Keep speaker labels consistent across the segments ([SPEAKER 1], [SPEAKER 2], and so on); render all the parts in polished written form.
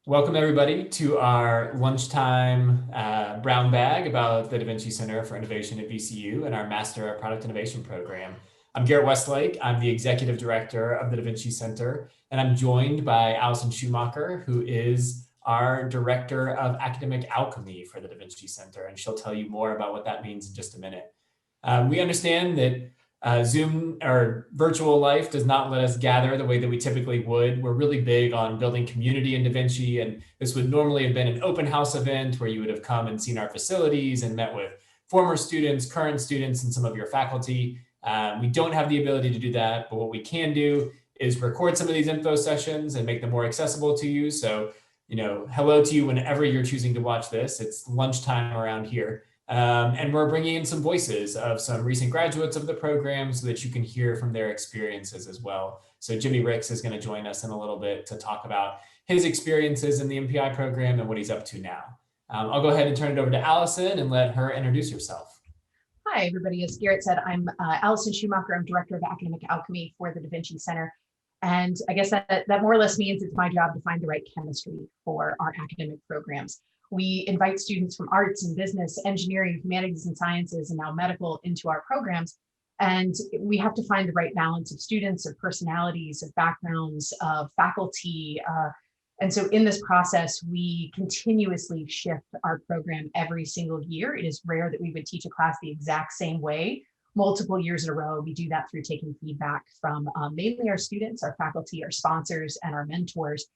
[SPEAKER 1] Welcome everybody to our lunchtime brown bag about the DaVinci Center for Innovation at VCU and our Master of Product Innovation program. I'm Garrett Westlake. I'm the Executive Director of the DaVinci Center, and I'm joined by Allison Schumacher, who is our Director of Academic Alchemy for the DaVinci Center, and she'll tell you more about what that means in just a minute. We understand that Zoom or virtual life does not let us gather the way that we typically would. We're really big on building community in DaVinci, and this would normally have been an open house event where you would have come and seen our facilities and met with former students, current students, and some of your faculty. We don't have the ability to do that, but what we can do is record some of these info sessions and make them more accessible to you. So, hello to you whenever you're choosing to watch this. It's lunchtime around here. And we're bringing in some voices of some recent graduates of the program so that you can hear from their experiences as well. So Jimmy Ricks is going to join us in a little bit to talk about his experiences in the MPI program and what he's up to now. I'll go ahead and turn it over to Allison and let her introduce herself.
[SPEAKER 2] Hi, everybody. As Garrett said, I'm Allison Schumacher. I'm Director of Academic Alchemy for the DaVinci Center. And I guess that more or less means it's my job to find the right chemistry for our academic programs. We invite students from arts and business, engineering, humanities and sciences, and now medical into our programs. And we have to find the right balance of students, of personalities, of backgrounds, of faculty. And so in this process, we continuously shift our program every single year. It is rare that we would teach a class the exact same way multiple years in a row. We do that through taking feedback from mainly our students, our faculty, our sponsors, and our mentors.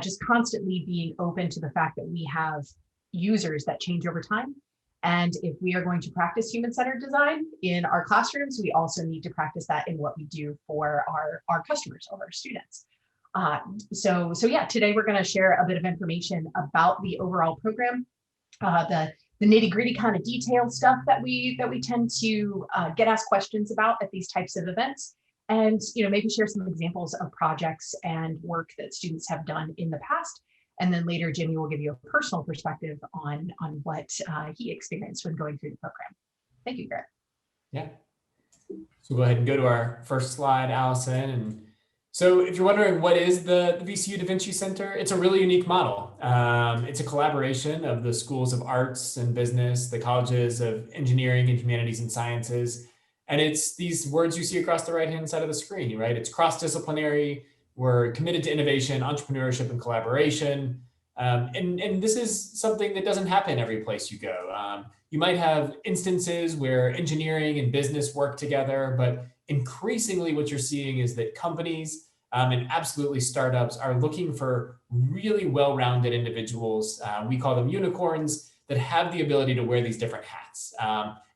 [SPEAKER 2] Just constantly being open to the fact that we have users that change over time. And if we are going to practice human-centered design in our classrooms, we also need to practice that in what we do for our customers or our students. So yeah, today we're going to share a bit of information about the overall program, the nitty-gritty kind of detailed stuff that we tend to get asked questions about at these types of events. And maybe share some examples of projects and work that students have done in the past. And then later, Jimmy will give you a personal perspective on what he experienced when going through the program. Thank you, Garrett.
[SPEAKER 1] Yeah. So go ahead and go to our first slide, Allison. And so if you're wondering what is the VCU DaVinci Center, it's a really unique model. It's a collaboration of the schools of arts and business, the colleges of engineering and humanities and sciences. And it's these words you see across the right-hand side of the screen, right? It's cross-disciplinary. We're committed to innovation, entrepreneurship, and collaboration. And this is something that doesn't happen every place you go. You might have instances where engineering and business work together, but increasingly what you're seeing is that companies and absolutely startups are looking for really well-rounded individuals. We call them unicorns that have the ability to wear these different hats.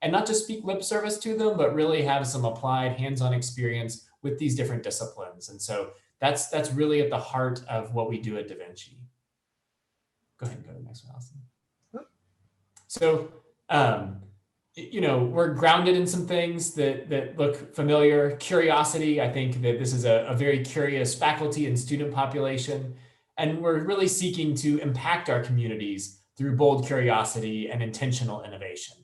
[SPEAKER 1] And not just speak lip service to them, but really have some applied hands-on experience with these different disciplines. And so that's really at the heart of what we do at DaVinci. Go ahead and go to the next one, Allison. So, we're grounded in some things that look familiar. Curiosity, I think that this is a very curious faculty and student population. And we're really seeking to impact our communities through bold curiosity and intentional innovation.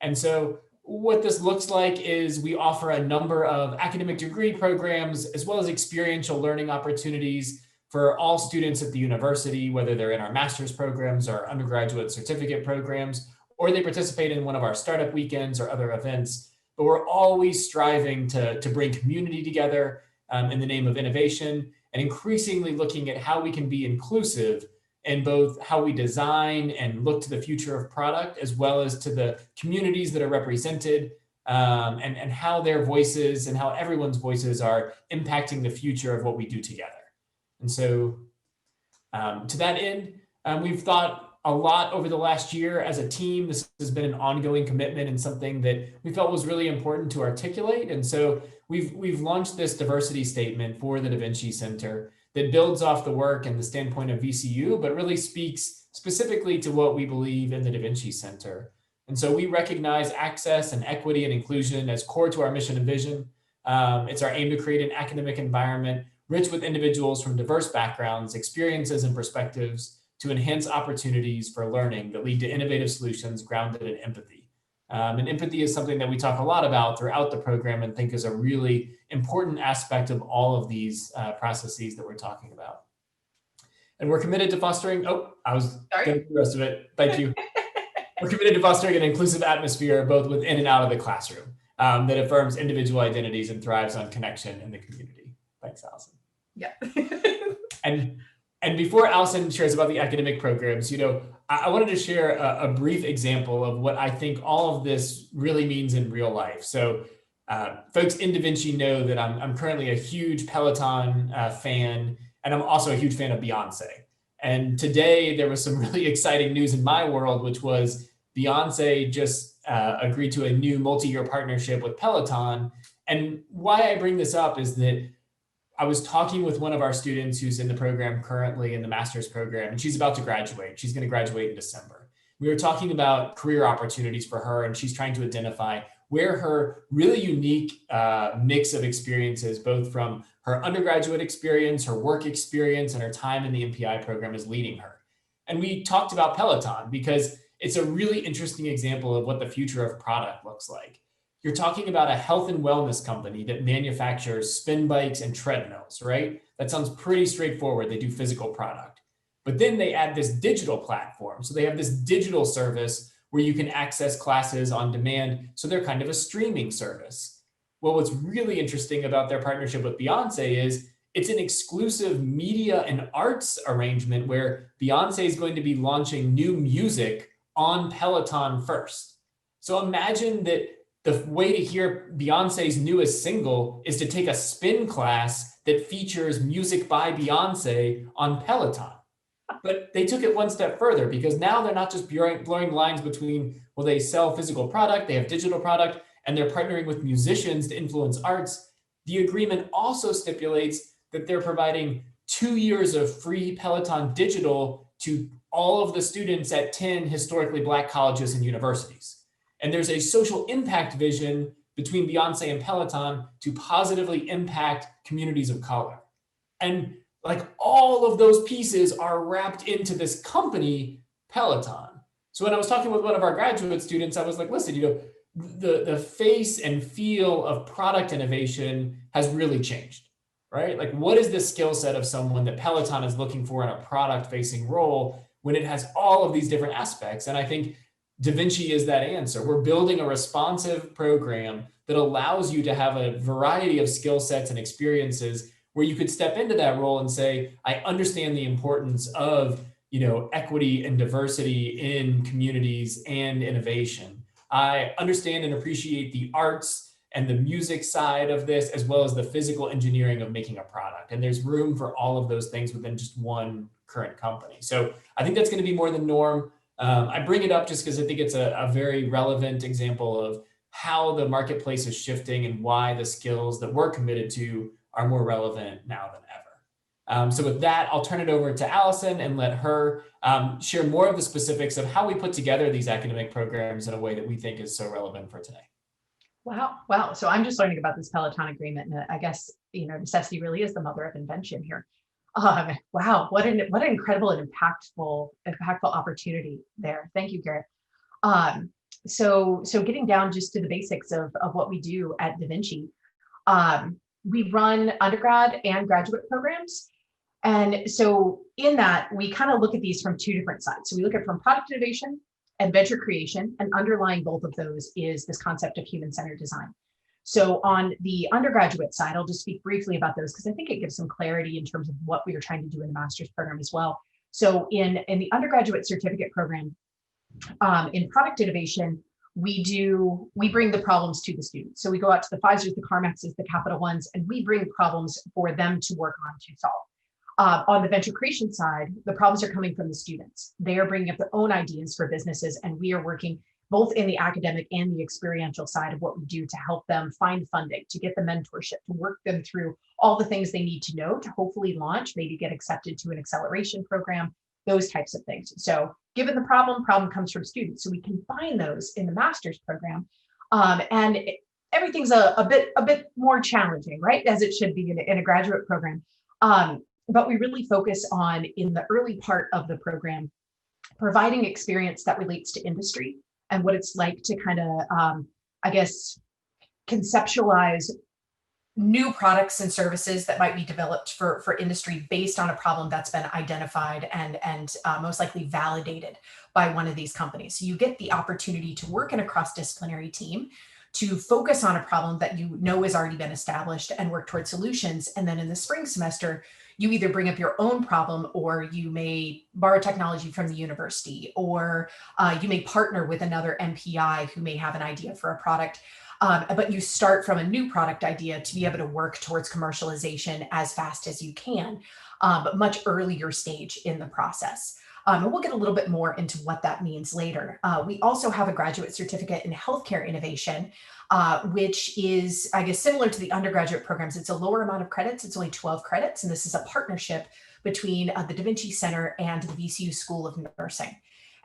[SPEAKER 1] And so what this looks like is we offer a number of academic degree programs as well as experiential learning opportunities for all students at the university, whether they're in our master's programs or undergraduate certificate programs, or they participate in one of our startup weekends or other events. But we're always striving to bring community together in the name of innovation, and increasingly looking at how we can be inclusive in both how we design and look to the future of product, as well as to the communities that are represented and how their voices and how everyone's voices are impacting the future of what we do together. And so to that end, we've thought a lot over the last year as a team. This has been an ongoing commitment and something that we felt was really important to articulate. And so we've launched this diversity statement for the DaVinci Center that builds off the work and the standpoint of VCU, but really speaks specifically to what we believe in the DaVinci Center. And so we recognize access and equity and inclusion as core to our mission and vision. It's our aim to create an academic environment rich with individuals from diverse backgrounds, experiences, and perspectives to enhance opportunities for learning that lead to innovative solutions grounded in empathy. And empathy is something that we talk a lot about throughout the program and think is a really important aspect of all of these processes that we're talking about. And we're committed to fostering, I was
[SPEAKER 2] Sorry?
[SPEAKER 1] going to do the rest of it. Thank you. We're committed to fostering an inclusive atmosphere, both within and out of the classroom, that affirms individual identities and thrives on connection in the community. Thanks, Allison.
[SPEAKER 2] Yeah.
[SPEAKER 1] And before Allison shares about the academic programs, I wanted to share a brief example of what I think all of this really means in real life. So folks in DaVinci know that I'm currently a huge Peloton fan, and I'm also a huge fan of Beyonce. And today there was some really exciting news in my world, which was Beyonce just agreed to a new multi-year partnership with Peloton. And why I bring this up is that I was talking with one of our students who's in the program currently in the master's program, and she's about to graduate. She's going to graduate in December. We were talking about career opportunities for her, and she's trying to identify where her really unique mix of experiences, both from her undergraduate experience, her work experience, and her time in the MPI program is leading her. And we talked about Peloton because it's a really interesting example of what the future of product looks like. You're talking about a health and wellness company that manufactures spin bikes and treadmills, right? That sounds pretty straightforward. They do physical product. But then they add this digital platform. So they have this digital service where you can access classes on demand. So they're kind of a streaming service. Well, what's really interesting about their partnership with Beyonce is it's an exclusive media and arts arrangement where Beyonce is going to be launching new music on Peloton first. So imagine that the way to hear Beyonce's newest single is to take a spin class that features music by Beyonce on Peloton. But they took it one step further because now they're not just blurring lines between, well, they sell physical product, they have digital product, and they're partnering with musicians to influence arts. The agreement also stipulates that they're providing 2 years of free Peloton digital to all of the students at 10 historically Black colleges and universities. And there's a social impact vision between Beyonce and Peloton to positively impact communities of color. And like all of those pieces are wrapped into this company, Peloton. So when I was talking with one of our graduate students, I was like, listen, the face and feel of product innovation has really changed, right? Like what is the skill set of someone that Peloton is looking for in a product facing role when it has all of these different aspects? And I think DaVinci is that answer. We're building a responsive program that allows you to have a variety of skill sets and experiences where you could step into that role and say, I understand the importance of, equity and diversity in communities and innovation. I understand and appreciate the arts and the music side of this, as well as the physical engineering of making a product. And there's room for all of those things within just one current company. So I think that's going to be more the norm. I bring it up just because I think it's a very relevant example of how the marketplace is shifting and why the skills that we're committed to are more relevant now than ever. So with that, I'll turn it over to Allison and let her share more of the specifics of how we put together these academic programs in a way that we think is so relevant for today.
[SPEAKER 2] Wow. So I'm just learning about this Peloton agreement, and I guess necessity really is the mother of invention here. Wow, what an incredible and impactful opportunity there. Thank you, Garrett. So getting down just to the basics of what we do at DaVinci, we run undergrad and graduate programs. And so in that, we kind of look at these from two different sides. So we look at from product innovation and venture creation, and underlying both of those is this concept of human-centered design. So on the undergraduate side, I'll just speak briefly about those because I think it gives some clarity in terms of what we are trying to do in the master's program as well. So in the undergraduate certificate program, in product innovation, we bring the problems to the students. So we go out to the Pfizers, the CarMaxes, the Capital Ones, and we bring problems for them to work on to solve. On the venture creation side, the problems are coming from the students. They are bringing up their own ideas for businesses, and we are working both in the academic and the experiential side of what we do to help them find funding, to get the mentorship, to work them through all the things they need to know to hopefully launch, maybe get accepted to an acceleration program, those types of things. So given the problem comes from students. So we combine those in the master's program. And everything's a bit more challenging, right? As it should be in a graduate program. But we really focus on, in the early part of the program, providing experience that relates to industry and what it's like to kind of, conceptualize new products and services that might be developed for industry based on a problem that's been identified and most likely validated by one of these companies. So you get the opportunity to work in a cross-disciplinary team to focus on a problem that you know has already been established and work towards solutions. And then in the spring semester, you either bring up your own problem, or you may borrow technology from the university, or you may partner with another MPI who may have an idea for a product. But you start from a new product idea to be able to work towards commercialization as fast as you can, but much earlier stage in the process. And we'll get a little bit more into what that means later. We also have a graduate certificate in healthcare innovation, which is, I guess, similar to the undergraduate programs. It's a lower amount of credits. It's only 12 credits. And this is a partnership between the DaVinci Center and the VCU School of Nursing.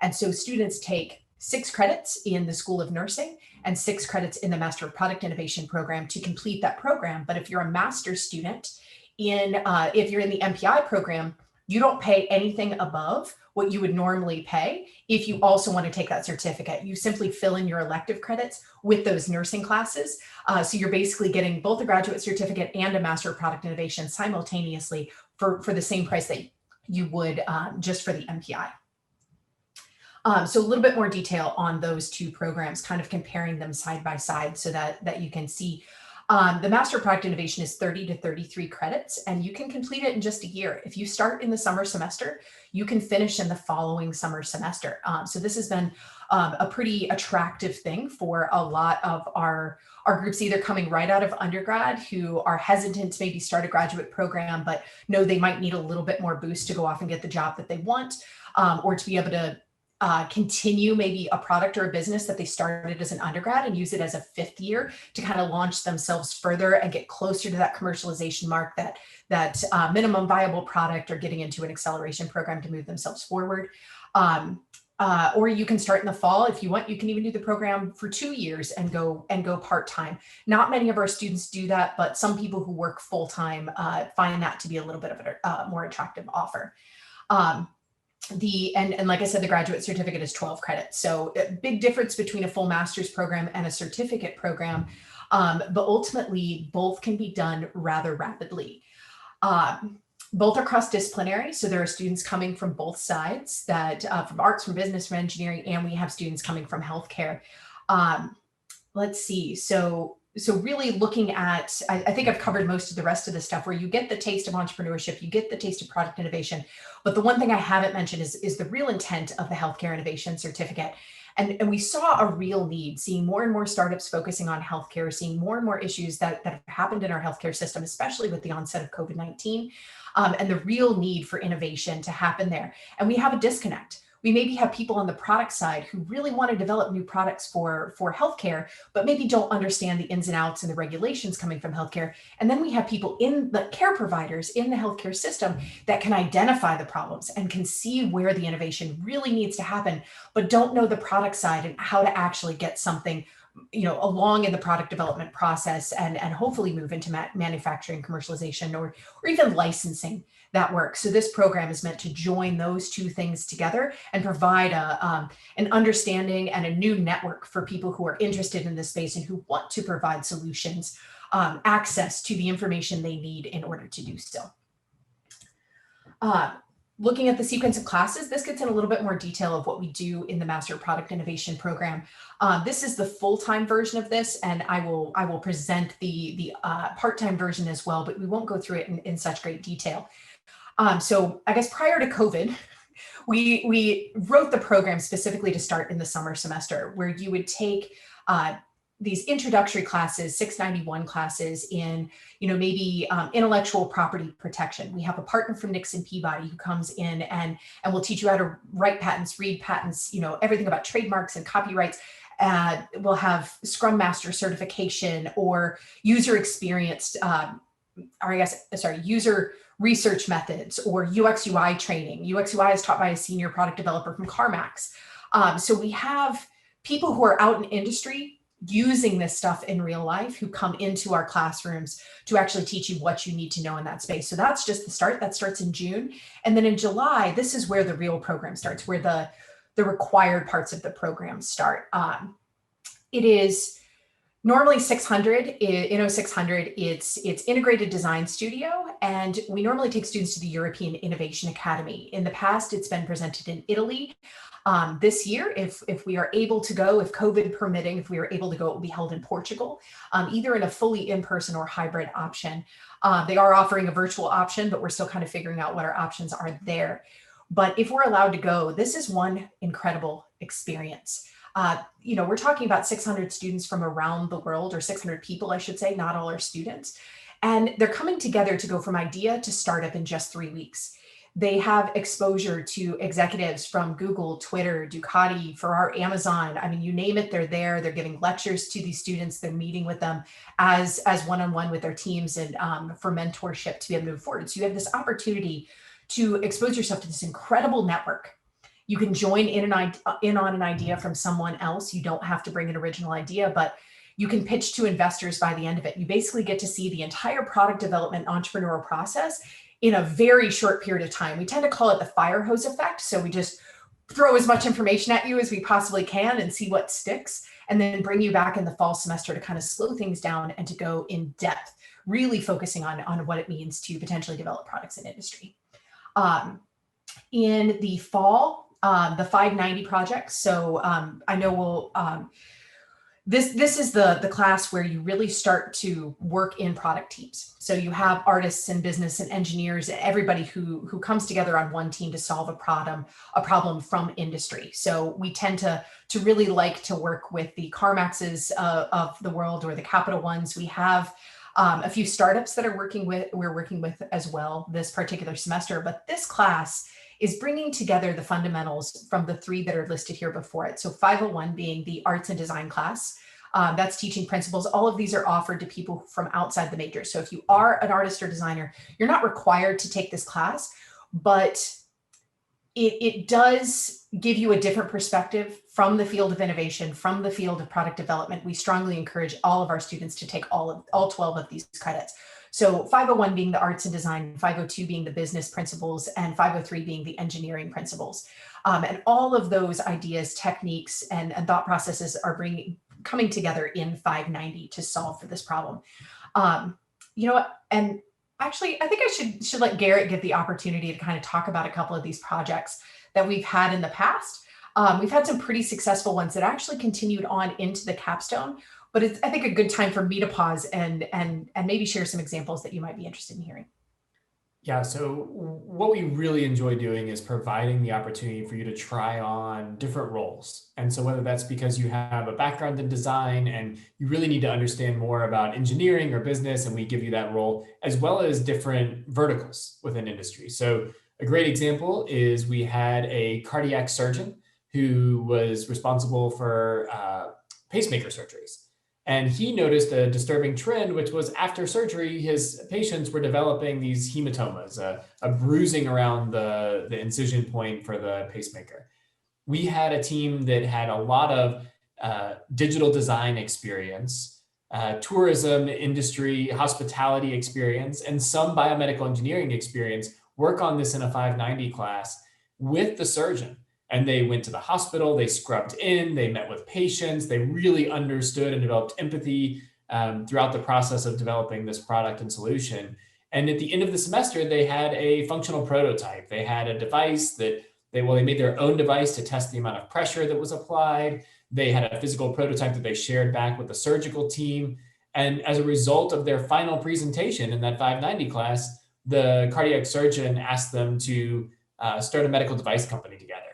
[SPEAKER 2] And so students take 6 credits in the School of Nursing and 6 credits in the Master of Product Innovation program to complete that program. But if you're a master's student if you're in the MPI program, you don't pay anything above what you would normally pay if you also want to take that certificate. You simply fill in your elective credits with those nursing classes. So you're basically getting both a graduate certificate and a Master of Product Innovation simultaneously for the same price that you would just for the MPI. So a little bit more detail on those two programs, kind of comparing them side by side so that you can see. The Master of Product Innovation is 30 to 33 credits, and you can complete it in just a year. If you start in the summer semester, you can finish in the following summer semester. So this has been a pretty attractive thing for a lot of our groups, either coming right out of undergrad who are hesitant to maybe start a graduate program, but know they might need a little bit more boost to go off and get the job that they want, or to be able to continue maybe a product or a business that they started as an undergrad and use it as a 5th year to kind of launch themselves further and get closer to that commercialization mark, that minimum viable product, or getting into an acceleration program to move themselves forward. Or you can start in the fall if you want. You can even do the program for 2 years and go part-time. Not many of our students do that, but some people who work full-time find that to be a little bit of a more attractive offer. And like I said, the graduate certificate is 12 credits. So a big difference between a full master's program and a certificate program. But ultimately, both can be done rather rapidly. Both are cross-disciplinary. So there are students coming from both sides, from arts, from business, from engineering, and we have students coming from healthcare. Let's see. So really looking at, I think I've covered most of the rest of the stuff, where you get the taste of entrepreneurship, you get the taste of product innovation. But the one thing I haven't mentioned is the real intent of the healthcare innovation certificate. And we saw a real need, seeing more and more startups focusing on healthcare, seeing more and more issues that have happened in our healthcare system, especially with the onset of COVID-19, and the real need for innovation to happen there. And we have a disconnect. We maybe have people on the product side who really want to develop new products for healthcare, but maybe don't understand the ins and outs and the regulations coming from healthcare. And then we have people in the care providers in the healthcare system that can identify the problems and can see where the innovation really needs to happen, but don't know the product side and how to actually get something along in the product development process and hopefully move into manufacturing, commercialization, or even licensing that work. So this program is meant to join those two things together and provide an understanding and a new network for people who are interested in this space and who want to provide solutions, access to the information they need in order to do so. Looking at the sequence of classes, this gets in a little bit more detail of what we do in the Master of Product Innovation program. This is the full-time version of this, and I will present the part-time version as well, but we won't go through it in such great detail. So I guess prior to COVID, we wrote the program specifically to start in the summer semester, where you would take these introductory classes, 691 classes in, maybe intellectual property protection. We have a partner from Nixon Peabody who comes in and will teach you how to write patents, read patents, everything about trademarks and copyrights. We'll have Scrum Master certification or user experience, user research methods or UX UI training. UX UI is taught by a senior product developer from CarMax. So we have people who are out in industry using this stuff in real life who come into our classrooms to actually teach you what you need to know in that space. So that's just the start. That starts in June. And then in July, this is where the real program starts, where the required parts of the program start. It is Normally 600, in 0600, it's integrated design studio, and we normally take students to the European Innovation Academy. In the past, it's been presented in Italy. This year, if we are able to go, if COVID permitting, if we are able to go, it will be held in Portugal, either in a fully in-person or hybrid option. They are offering a virtual option, but we're still kind of figuring out what our options are there. But if we're allowed to go, this is one incredible experience. We're talking about 600 students from around the world, or 600 people, I should say, not all our students. And they're coming together to go from idea to startup in just 3 weeks. They have exposure to executives from Google, Twitter, Ducati, Ferrari, Amazon. I mean, you name it, they're there. They're giving lectures to these students. They're meeting with them as one-on-one with their teams, and for mentorship to be able to move forward. So you have this opportunity to expose yourself to this incredible network. You can join in on an idea from someone else. You don't have to bring an original idea, but you can pitch to investors by the end of it. You basically get to see the entire product development entrepreneurial process in a very short period of time. We tend to call it the fire hose effect. So we just throw as much information at you as we possibly can and see what sticks, and then bring you back in the fall semester to kind of slow things down and to go in depth, really focusing on what it means to potentially develop products in industry. In the fall, the 590 project. So I know this is the class where you really start to work in product teams. So you have artists and business and engineers, everybody who comes together on one team to solve a problem from industry. So we tend to really like to work with the CarMaxes of the world, or the Capital Ones. We have a few startups that we're working with as well this particular semester, but this class is bringing together the fundamentals from the 3 that are listed here before it. So 501 being the arts and design class, that's teaching principles. All of these are offered to people from outside the major. So if you are an artist or designer, you're not required to take this class, but it does give you a different perspective from the field of innovation, from the field of product development. We strongly encourage all of our students to take all 12 of these credits. So 501 being the arts and design, 502 being the business principles, and 503 being the engineering principles. And all of those ideas, techniques, and thought processes are coming together in 590 to solve for this problem. And actually, I think I should let Garrett get the opportunity to kind of talk about a couple of these projects that we've had in the past. We've had some pretty successful ones that actually continued on into the capstone, but it's, I think, a good time for me to pause and maybe share some examples that you might be interested in hearing.
[SPEAKER 1] Yeah, so what we really enjoy doing is providing the opportunity for you to try on different roles. And so whether that's because you have a background in design and you really need to understand more about engineering or business, and we give you that role, as well as different verticals within industry. So a great example is we had a cardiac surgeon who was responsible for pacemaker surgeries. And he noticed a disturbing trend, which was after surgery, his patients were developing these hematomas, a bruising around the incision point for the pacemaker. We had a team that had a lot of digital design experience, tourism industry, hospitality experience, and some biomedical engineering experience work on this in a 590 class with the surgeon. And they went to the hospital, they scrubbed in, they met with patients, they really understood and developed empathy throughout the process of developing this product and solution. And at the end of the semester, they had a functional prototype. They had a device that they made their own device to test the amount of pressure that was applied. They had a physical prototype that they shared back with the surgical team. And as a result of their final presentation in that 590 class, the cardiac surgeon asked them to start a medical device company together.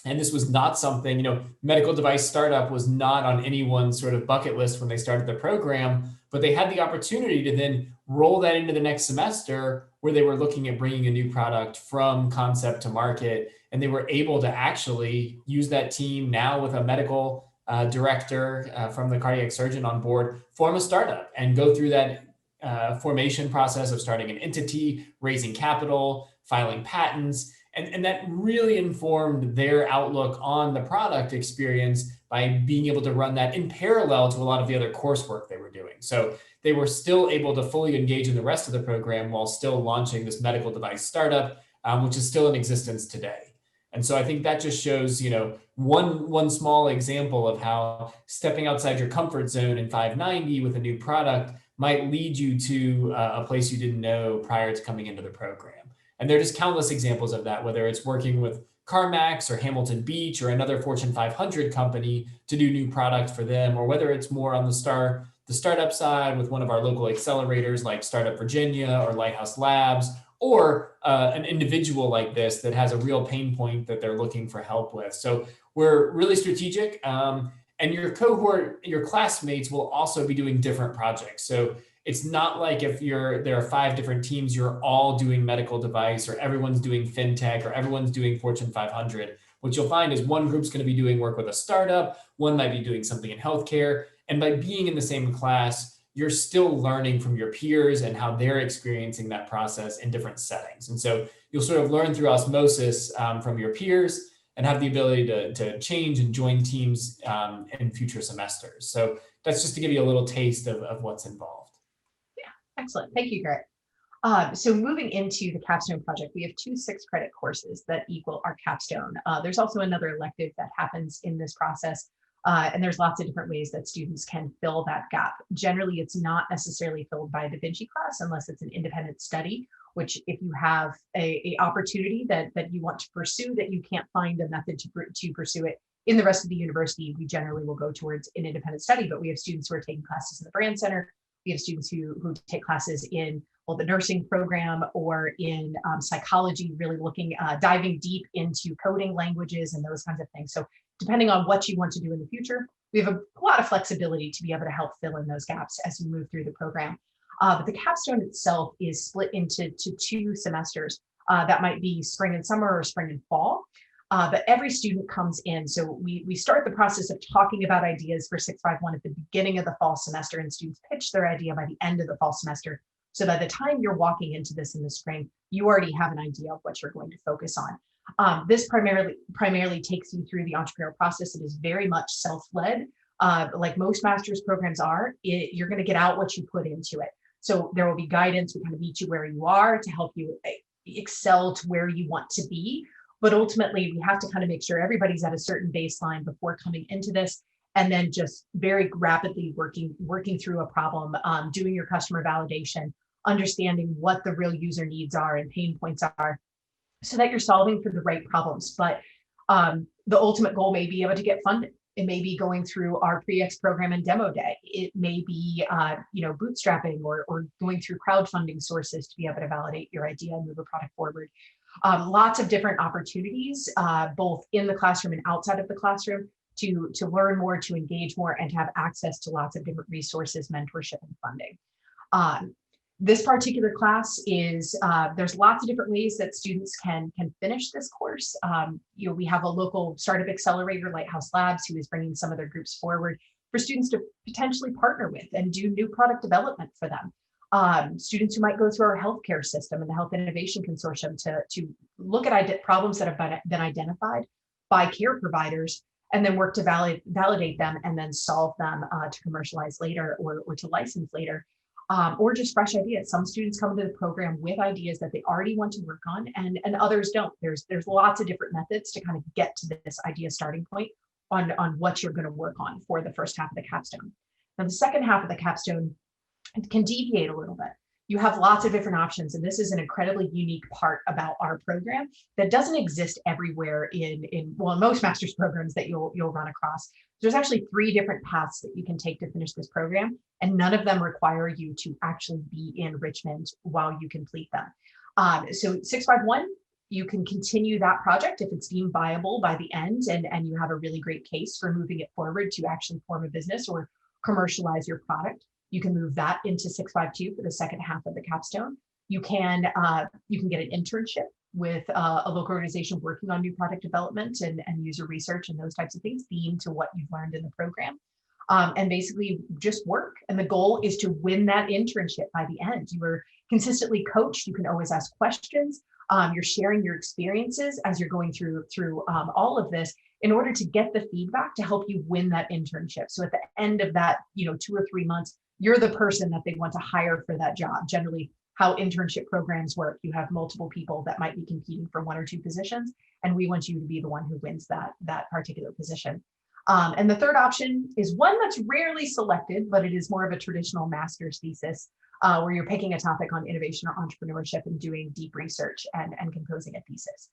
[SPEAKER 1] And this was not something, medical device startup was not on anyone's sort of bucket list when they started the program, but they had the opportunity to then roll that into the next semester where they were looking at bringing a new product from concept to market. And they were able to actually use that team now with a medical director from the cardiac surgeon on board, form a startup and go through that formation process of starting an entity, raising capital, filing patents. And that really informed their outlook on the product experience by being able to run that in parallel to a lot of the other coursework they were doing. So they were still able to fully engage in the rest of the program while still launching this medical device startup, which is still in existence today. And so I think that just shows, one small example of how stepping outside your comfort zone in 590 with a new product might lead you to a place you didn't know prior to coming into the program. And there are just countless examples of that, whether it's working with CarMax or Hamilton Beach or another Fortune 500 company to do new product for them, or whether it's more on the startup side with one of our local accelerators like Startup Virginia or Lighthouse Labs, or an individual like this that has a real pain point that they're looking for help with. So we're really strategic. And your cohort, your classmates will also be doing different projects. So it's not like if there are 5 different teams, you're all doing medical device, or everyone's doing fintech, or everyone's doing Fortune 500. What you'll find is one group's going to be doing work with a startup, one might be doing something in healthcare. And by being in the same class, you're still learning from your peers and how they're experiencing that process in different settings. And so you'll sort of learn through osmosis from your peers and have the ability to change and join teams in future semesters. So that's just to give you a little taste of what's involved.
[SPEAKER 2] Excellent. Thank you, Garrett. So moving into the Capstone Project, we have 2 6-credit courses that equal our capstone. There's also another elective that happens in this process, and there's lots of different ways that students can fill that gap. Generally, it's not necessarily filled by a DaVinci class unless it's an independent study, which if you have a opportunity that you want to pursue that you can't find a method to pursue it in the rest of the university, we generally will go towards an independent study. But we have students who are taking classes in the Brand Center. We have students who take classes in the nursing program or in psychology, really diving deep into coding languages and those kinds of things. So depending on what you want to do in the future, we have a lot of flexibility to be able to help fill in those gaps as you move through the program. But the capstone itself is split into 2 semesters. That might be spring and summer or spring and fall. But every student comes in. So we start the process of talking about ideas for 651 at the beginning of the fall semester, and students pitch their idea by the end of the fall semester. So by the time you're walking into this in the spring, you already have an idea of what you're going to focus on. This primarily takes you through the entrepreneurial process. It is very much self-led. Like most master's programs are, you're going to get out what you put into it. So there will be guidance. We kind of meet you where you are to help you excel to where you want to be. But ultimately, we have to kind of make sure everybody's at a certain baseline before coming into this, and then just very rapidly working through a problem, doing your customer validation, understanding what the real user needs are and pain points are, so that you're solving for the right problems. But the ultimate goal may be able to get funded. It may be going through our pre-X program and demo day. It may be bootstrapping or going through crowdfunding sources to be able to validate your idea and move a product forward. Lots of different opportunities, both in the classroom and outside of the classroom, to learn more, to engage more, and to have access to lots of different resources, mentorship, and funding. This particular class is, there's lots of different ways that students can finish this course. We have a local startup accelerator, Lighthouse Labs, who is bringing some of their groups forward for students to potentially partner with and do new product development for them. Students who might go through our healthcare system and the Health Innovation Consortium to look at problems that have been identified by care providers, and then work to validate them and then solve them to commercialize later or to license later, or just fresh ideas. Some students come into the program with ideas that they already want to work on, and others don't. There's lots of different methods to kind of get to this idea starting point on what you're going to work on for the first half of the capstone. Now, the second half of the capstone can deviate a little bit. You have lots of different options, and this is an incredibly unique part about our program that doesn't exist everywhere in most master's programs that you'll run across. There's actually 3 different paths that you can take to finish this program, and none of them require you to actually be in Richmond while you complete them. So 651, you can continue that project if it's deemed viable by the end, and you have a really great case for moving it forward to actually form a business or commercialize your product. You can move that into 652 for the second half of the capstone. You can get an internship with a local organization working on new product development and user research and those types of things, themed to what you've learned in the program, and basically just work. And the goal is to win that internship by the end. You are consistently coached. You can always ask questions. You're sharing your experiences as you're going through all of this in order to get the feedback to help you win that internship. So at the end of that, 2 or 3 months, you're the person that they want to hire for that job. Generally, how internship programs work. You have multiple people that might be competing for one or two positions, and we want you to be the one who wins that particular position. And the third option is one that's rarely selected, but it is more of a traditional master's thesis, where you're picking a topic on innovation or entrepreneurship and doing deep research and composing a thesis.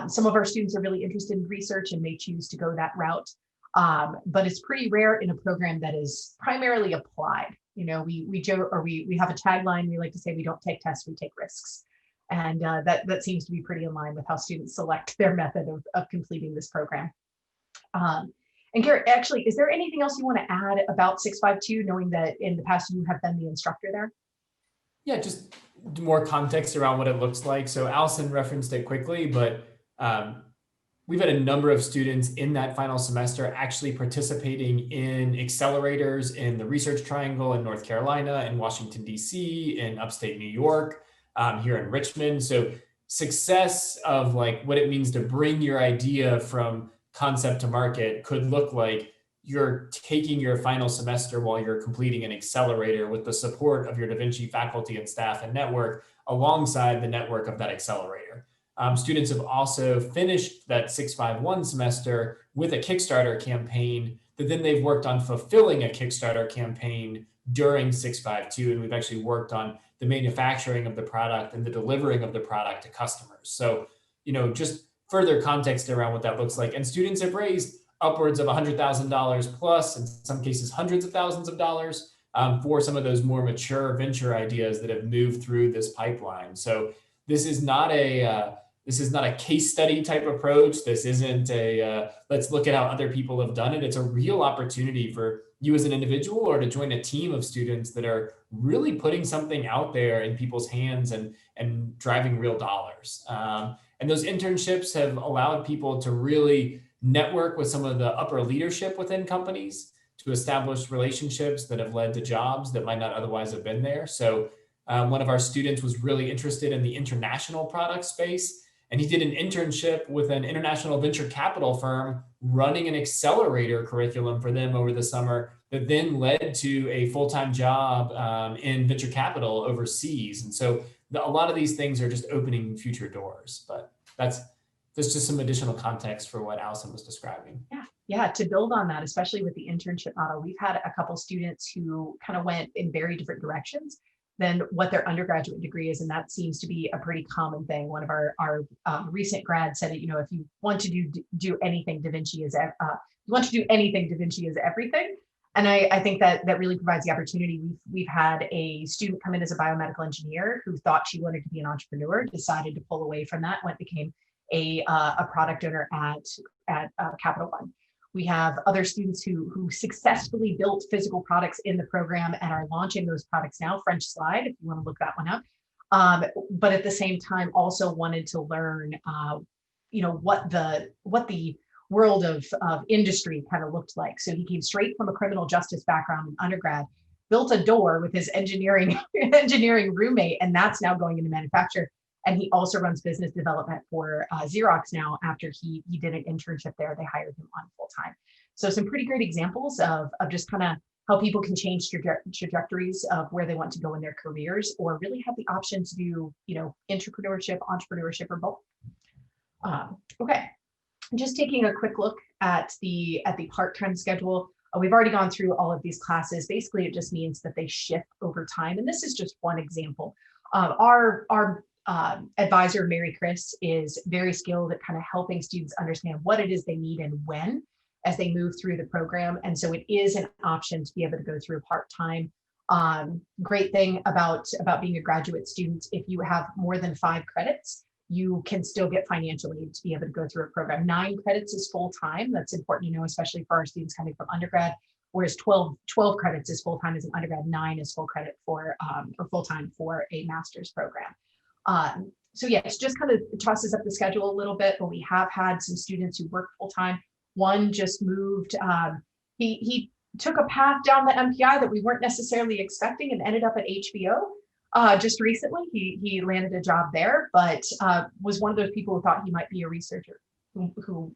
[SPEAKER 2] Some of our students are really interested in research and may choose to go that route, but it's pretty rare in a program that is primarily applied. You know, we joke, or we have a tagline. We like to say we don't take tests, we take risks, and that seems to be pretty in line with how students select their method of completing this program. And Garrett, actually, is there anything else you want to add about 652, knowing that in the past you have been the instructor there?
[SPEAKER 1] Yeah, just more context around what it looks like. So Allison referenced it quickly, but we've had a number of students in that final semester actually participating in accelerators in the Research Triangle in North Carolina, in Washington, D.C., in upstate New York, here in Richmond. So success of like what it means to bring your idea from concept to market could look like you're taking your final semester while you're completing an accelerator with the support of your DaVinci faculty and staff and network alongside the network of that accelerator. Students have also finished that 651 semester with a Kickstarter campaign that then they've worked on fulfilling a Kickstarter campaign during 652. And we've actually worked on the manufacturing of the product and the delivering of the product to customers. So, you know, just further context around what that looks like. And students have raised upwards of $100,000 plus, in some cases, hundreds of thousands of dollars for some of those more mature venture ideas that have moved through this pipeline. So this is not a case study type approach. This isn't a let's look at how other people have done it. It's a real opportunity for you as an individual or to join a team of students that are really putting something out there in people's hands and driving real dollars. And those internships have allowed people to really network with some of the upper leadership within companies, to establish relationships that have led to jobs that might not otherwise have been there. So one of our students was really interested in the international product space, and he did an internship with an international venture capital firm running an accelerator curriculum for them over the summer that then led to a full-time job in venture capital overseas. And so a lot of these things are just opening future doors, but that's just some additional context for what Allison was describing.
[SPEAKER 2] Yeah, to build on that, especially with the internship model, we've had a couple students who kind of went in very different directions than what their undergraduate degree is, and that seems to be a pretty common thing. One of our recent grads said, you know, if you want to do anything, DaVinci is DaVinci is everything. And I think that really provides the opportunity. We've had a student come in as a biomedical engineer who thought she wanted to be an entrepreneur, decided to pull away from that, became a product owner at Capital One. We have other students who successfully built physical products in the program and are launching those products now. French Slide, if you want to look that one up. But at the same time, also wanted to learn, what the world of industry kind of looked like. So he came straight from a criminal justice background in undergrad, built a door with his engineering roommate, and that's now going into manufacture. And he also runs business development for Xerox now. After he did an internship there, they hired him on full time. So some pretty great examples of just kind of how people can change trajectories of where they want to go in their careers, or really have the option to do, entrepreneurship, or both. Okay, just taking a quick look at the part-time schedule. We've already gone through all of these classes. Basically, it just means that they shift over time. And this is just one example. Our advisor, Mary Chris, is very skilled at kind of helping students understand what it is they need and when as they move through the program. And so it is an option to be able to go through part-time. Great thing about being a graduate student, if you have more than 5 credits, you can still get financial aid to be able to go through a program. 9 credits is full-time. That's important to know, especially for our students coming from undergrad, whereas 12 credits is full-time as an undergrad, 9 is full credit for or full-time for a master's program. So yes, just kind of tosses up the schedule a little bit, but we have had some students who work full-time. One just moved, he took a path down the MPI that we weren't necessarily expecting and ended up at HBO. Just recently, he landed a job there, but was one of those people who thought he might be a researcher who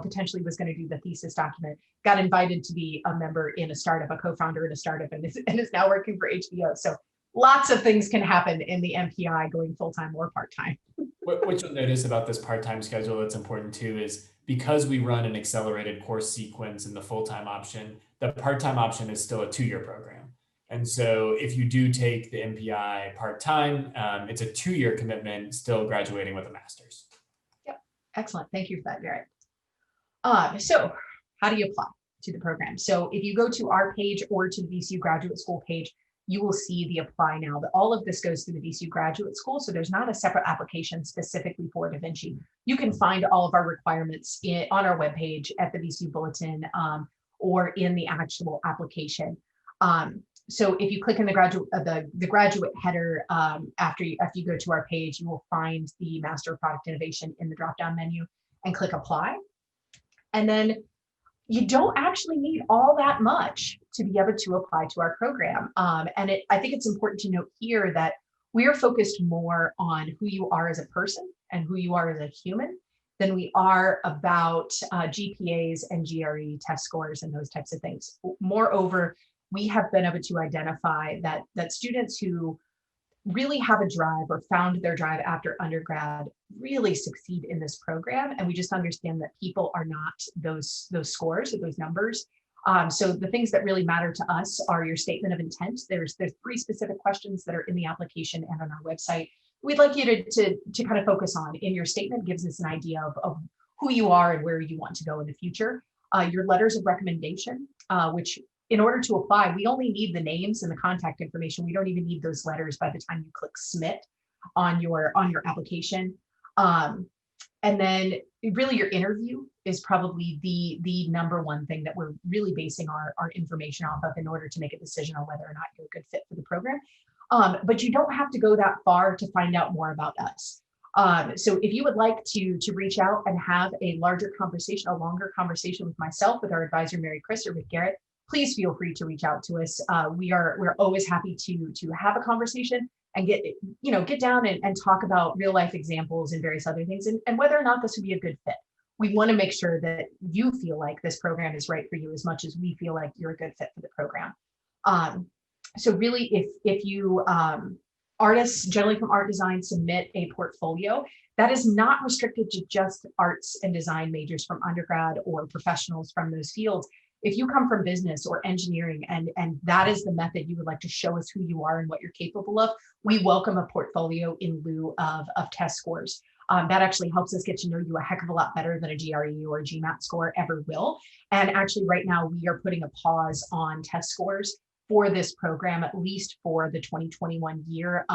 [SPEAKER 2] potentially was going to do the thesis document, got invited to be a member in a startup, a co-founder in a startup, and is now working for HBO. So lots of things can happen in the MPI going full-time or part-time.
[SPEAKER 1] What you'll notice about this part-time schedule that's important too is because we run an accelerated course sequence in the full-time option, the part-time option is still a 2-year program. And so if you do take the MPI part-time, it's a 2-year commitment, still graduating with a master's.
[SPEAKER 2] Yep, excellent. Thank you for that, Garrett. So how do you apply to the program? So if you go to our page or to the VCU Graduate School page, you will see the apply now. But all of this goes through the VCU Graduate School, so there's not a separate application specifically for DaVinci. You can find all of our requirements on our webpage at the VCU Bulletin or in the actual application. So if you click in the graduate header after you go to our page, you will find the Master of Product Innovation in the drop-down menu and click Apply. And then you don't actually need all that much to be able to apply to our program. And I think it's important to note here that we are focused more on who you are as a person and who you are as a human than we are about GPAs and GRE test scores and those types of things. Moreover, we have been able to identify that students who really have a drive or found their drive after undergrad really succeed in this program. And we just understand that people are not those scores or those numbers. So the things that really matter to us are your statement of intent. There's 3 specific questions that are in the application and on our website. We'd like you to kind of focus on. In your statement gives us an idea of who you are and where you want to go in the future. Your letters of recommendation, which in order to apply, we only need the names and the contact information. We don't even need those letters by the time you click submit on your application. And then really your interview is probably the number one thing that we're really basing our information off of in order to make a decision on whether or not you're a good fit for the program. But you don't have to go that far to find out more about us. So if you would like to reach out and have a longer conversation with myself, with our advisor, Mary Chris, or with Garrett, please feel free to reach out to us. We're always happy to have a conversation and get down and talk about real life examples and various other things and whether or not this would be a good fit. We want to make sure that you feel like this program is right for you as much as we feel like you're a good fit for the program. So really, if you artists generally from art design submit a portfolio, that is not restricted to just arts and design majors from undergrad or professionals from those fields. If you come from business or engineering and that is the method you would like to show us who you are and what you're capable of, we welcome a portfolio in lieu of test scores. That actually helps us get to know you a heck of a lot better than a GRE or a GMAT score ever will. And actually right now we are putting a pause on test scores for this program, at least for the 2021 year.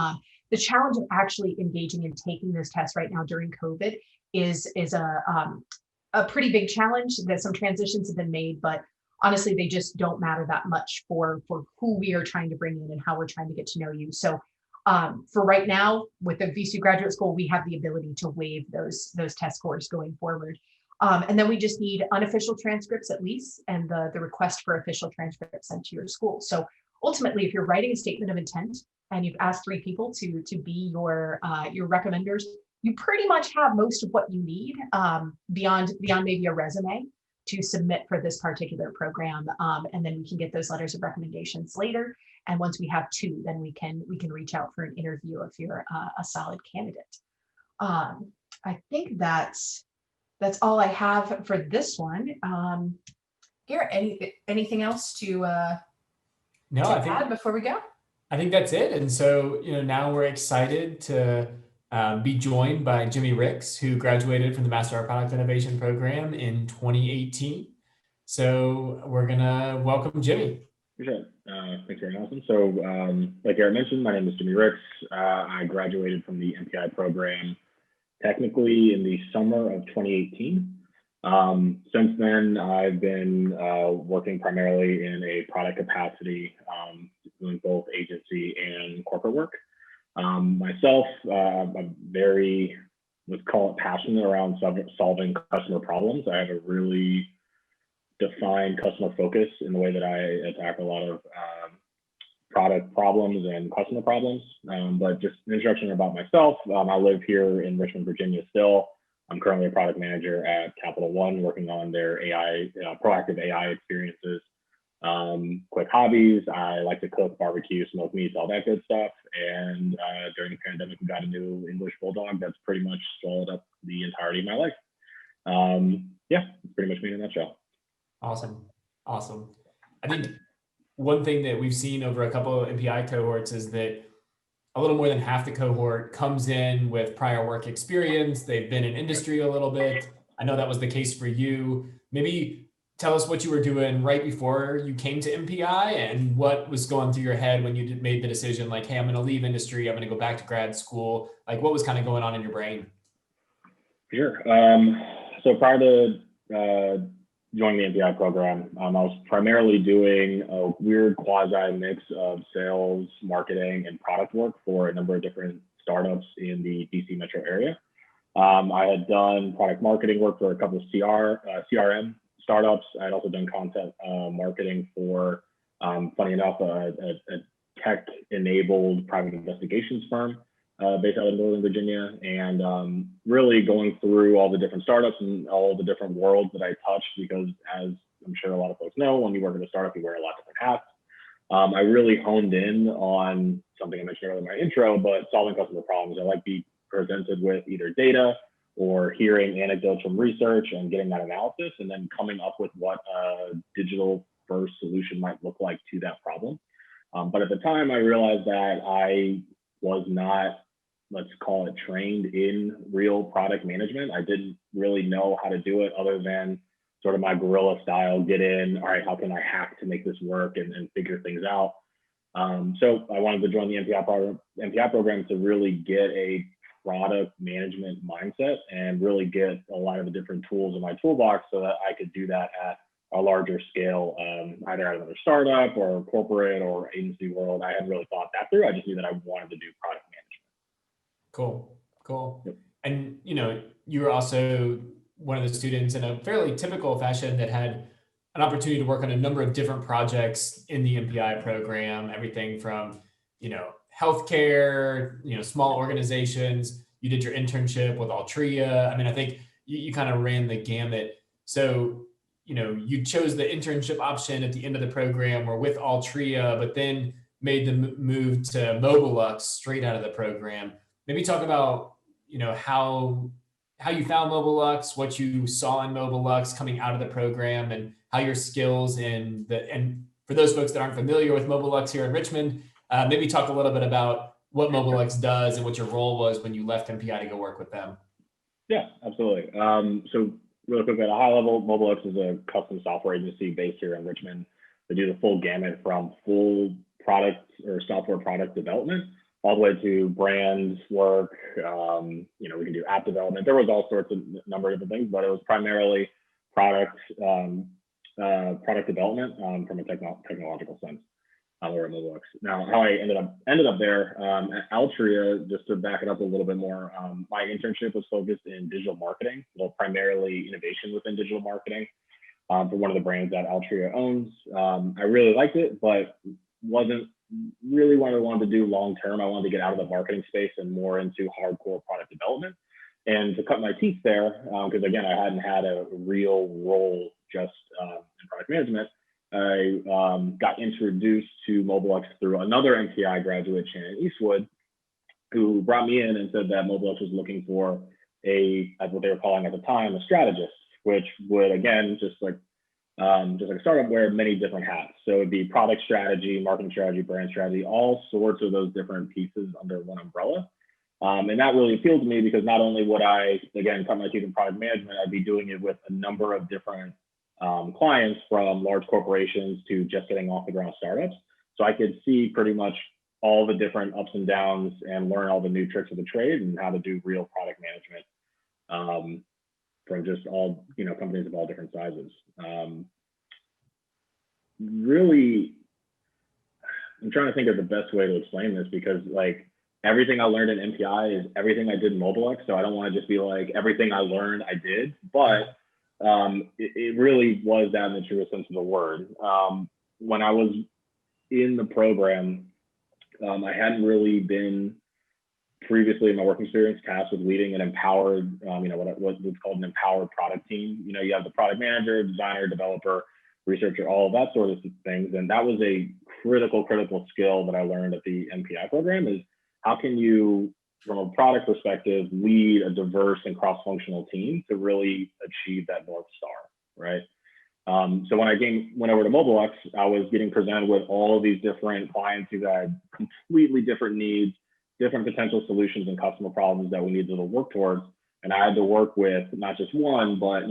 [SPEAKER 2] The challenge of actually engaging and taking those tests right now during COVID is a pretty big challenge. That some transitions have been made, but honestly, they just don't matter that much for who we are trying to bring in and how we're trying to get to know you. So for right now, with the VCU Graduate School, we have the ability to waive those test scores going forward. And then we just need unofficial transcripts at least, and the request for official transcripts sent to your school. So ultimately, if you're writing a statement of intent and you've asked 3 people to be your recommenders, you pretty much have most of what you need beyond maybe a resume to submit for this particular program. And then we can get those letters of recommendations later. And once we have 2, then we can reach out for an interview if you're a solid candidate. I think that's all I have for this one. Garrett, anything else to add before we go?
[SPEAKER 1] I think that's it. And so, now we're excited to be joined by Jimmy Ricks, who graduated from the Master of Product Innovation program in 2018. So we're gonna welcome Jimmy.
[SPEAKER 3] Sure. Thanks very much. So like Garrett mentioned, my name is Jimmy Ricks. I graduated from the MPI program technically in the summer of 2018. Since then, I've been working primarily in a product capacity, doing both agency and corporate work. Myself, I'm very, let's call it passionate around solving customer problems. I have a really defined customer focus in the way that I attack a lot of product problems and customer problems. But just an introduction about myself, I live here in Richmond, Virginia still. I'm currently a product manager at Capital One, working on their AI, proactive AI experiences. Quick hobbies. I like to cook, barbecue, smoke meats, all that good stuff. And during the pandemic, we got a new English bulldog that's pretty much swallowed up the entirety of my life. Yeah, it's pretty much me in a nutshell.
[SPEAKER 1] Awesome. Awesome. I think one thing that we've seen over a couple of MPI cohorts is that a little more than half the cohort comes in with prior work experience. They've been in industry a little bit. I know that was the case for you. Maybe tell us what you were doing right before you came to MPI and what was going through your head when you made the decision, like, hey, I'm going to leave industry. I'm going to go back to grad school. Like, what was kind of going on in your brain?
[SPEAKER 3] Sure. So prior to joining the MPI program, I was primarily doing a weird quasi mix of sales, marketing, and product work for a number of different startups in the DC metro area. I had done product marketing work for a couple of CRM startups. I had also done content marketing for, funny enough, a tech-enabled private investigations firm based out of Northern Virginia, and really going through all the different startups and all the different worlds that I touched, because as I'm sure a lot of folks know, when you work at a startup, you wear a lot of different hats. I really honed in on something I mentioned earlier in my intro, but solving customer problems. I like to be presented with either data or hearing anecdotes from research and getting that analysis, and then coming up with what a digital first solution might look like to that problem. But at the time, I realized that I was not, let's call it, trained in real product management. I didn't really know how to do it other than sort of my guerrilla style, get in, all right, how can I hack to make this work and figure things out. So I wanted to join the MPI program to really get a product management mindset and really get a lot of the different tools in my toolbox so that I could do that at a larger scale, either at another startup or corporate or agency world. I hadn't really thought that through. I just knew that I wanted to do product management.
[SPEAKER 1] Cool, cool.
[SPEAKER 3] Yep.
[SPEAKER 1] And, you were also one of the students in a fairly typical fashion that had an opportunity to work on a number of different projects in the MPI program, everything from, healthcare, small organizations. You did your internship with Altria. I mean, I think you kind of ran the gamut. So, you chose the internship option at the end of the program, or with Altria, but then made the move to MobileX straight out of the program. Maybe talk about, how you found MobileX, what you saw in MobileX coming out of the program, and how your skills and for those folks that aren't familiar with MobileX here in Richmond, maybe talk a little bit about what MobileX does and what your role was when you left MPI to go work with them.
[SPEAKER 3] Yeah, absolutely. So really quick, at a high level, MobileX is a custom software agency based here in Richmond. They do the full gamut from full product or software product development all the way to brands work. We can do app development. There was all sorts of number of different things, but it was primarily product development from a technological sense. Or at MobileX. Now, how I ended up there at Altria, just to back it up a little bit more, my internship was focused in digital marketing, well, primarily innovation within digital marketing for one of the brands that Altria owns. I really liked it, but wasn't really what I wanted to do long term. I wanted to get out of the marketing space and more into hardcore product development. And to cut my teeth there, because again, I hadn't had a real role just in product management, I got introduced to MobileX through another MPI graduate, Shannon Eastwood, who brought me in and said that MobileX was looking for as what they were calling at the time, a strategist, which would, again, just like a startup, wear many different hats. So it'd be product strategy, marketing strategy, brand strategy, all sorts of those different pieces under one umbrella. And that really appealed to me because not only would I, again, cut my teeth in product management, I'd be doing it with a number of different clients, from large corporations to just getting off the ground startups. So I could see pretty much all the different ups and downs and learn all the new tricks of the trade and how to do real product management from just all, companies of all different sizes. Really, I'm trying to think of the best way to explain this, because like everything I learned in MPI is everything I did in MobileX. So I don't want to just be like everything I learned I did, but it really was that in the truest sense of the word. When I was in the program, I hadn't really been previously in my work experience tasked with leading an empowered, what's called an empowered product team. You have the product manager, designer, developer, researcher, all of that sort of things. And that was a critical skill that I learned at the MPI program is how can you, from a product perspective, lead a diverse and cross-functional team to really achieve that North Star, right? So when I went over to MobileX, I was getting presented with all of these different clients who had completely different needs, different potential solutions and customer problems that we needed to work towards. And I had to work with not just one, but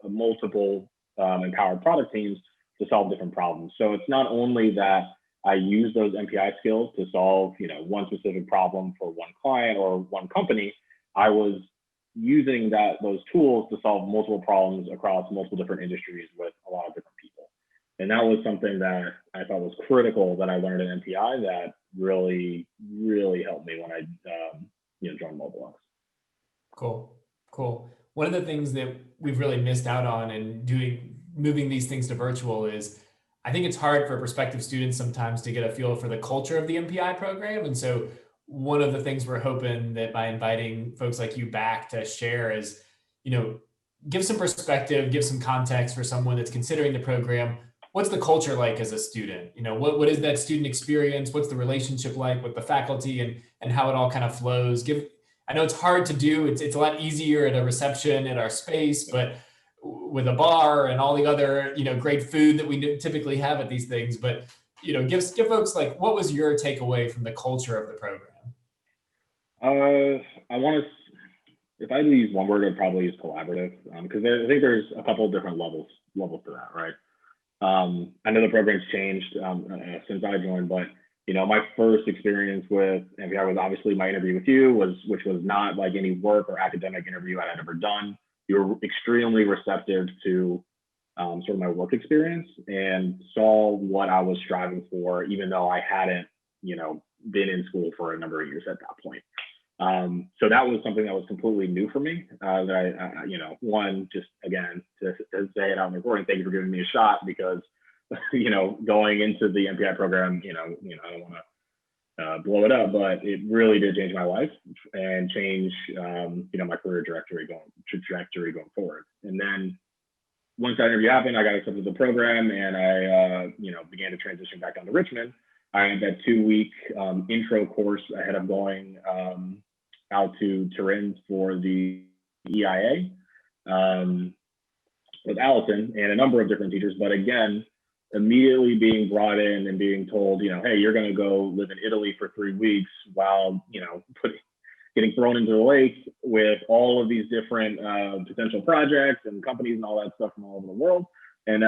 [SPEAKER 3] multiple empowered product teams to solve different problems. So it's not only that I use those MPI skills to solve one specific problem for one client or one company. I was using those tools to solve multiple problems across multiple different industries with a lot of different people. And that was something that I thought was critical that I learned at MPI that really helped me when I joined MobileX.
[SPEAKER 1] Cool. One of the things that we've really missed out on in moving these things to virtual is I think it's hard for prospective students sometimes to get a feel for the culture of the MPI program. And so one of the things we're hoping that by inviting folks like you back to share is, give some perspective, give some context for someone that's considering the program. What's the culture like as a student? What is that student experience? What's the relationship like with the faculty and how it all kind of flows? I know it's hard to do. It's a lot easier at a reception at our space, but with a bar and all the other, great food that we typically have at these things. But, give folks what was your takeaway from the culture of the program?
[SPEAKER 3] If I had to use one word, I'd probably use collaborative, because I think there's a couple of different levels to that, right? I know the program's changed since I joined, but my first experience with MPI was obviously my interview with you, which was not like any work or academic interview I had ever done. You were extremely receptive to sort of my work experience and saw what I was striving for, even though I hadn't, been in school for a number of years at that point. So that was something that was completely new for me. That I one, just again to say it on recording, thank you for giving me a shot, because going into the MPI program, I don't want to blow it up, but it really did change my life and change my career trajectory going forward. And then once that interview happened, I got accepted to the program, and I began to transition back down to Richmond. I had that 2-week intro course ahead of going out to Turin for the EIA with Allison and a number of different teachers. But again, immediately being brought in and being told, hey, you're going to go live in Italy for 3 weeks while, getting thrown into the lake with all of these different potential projects and companies and all that stuff from all over the world. And,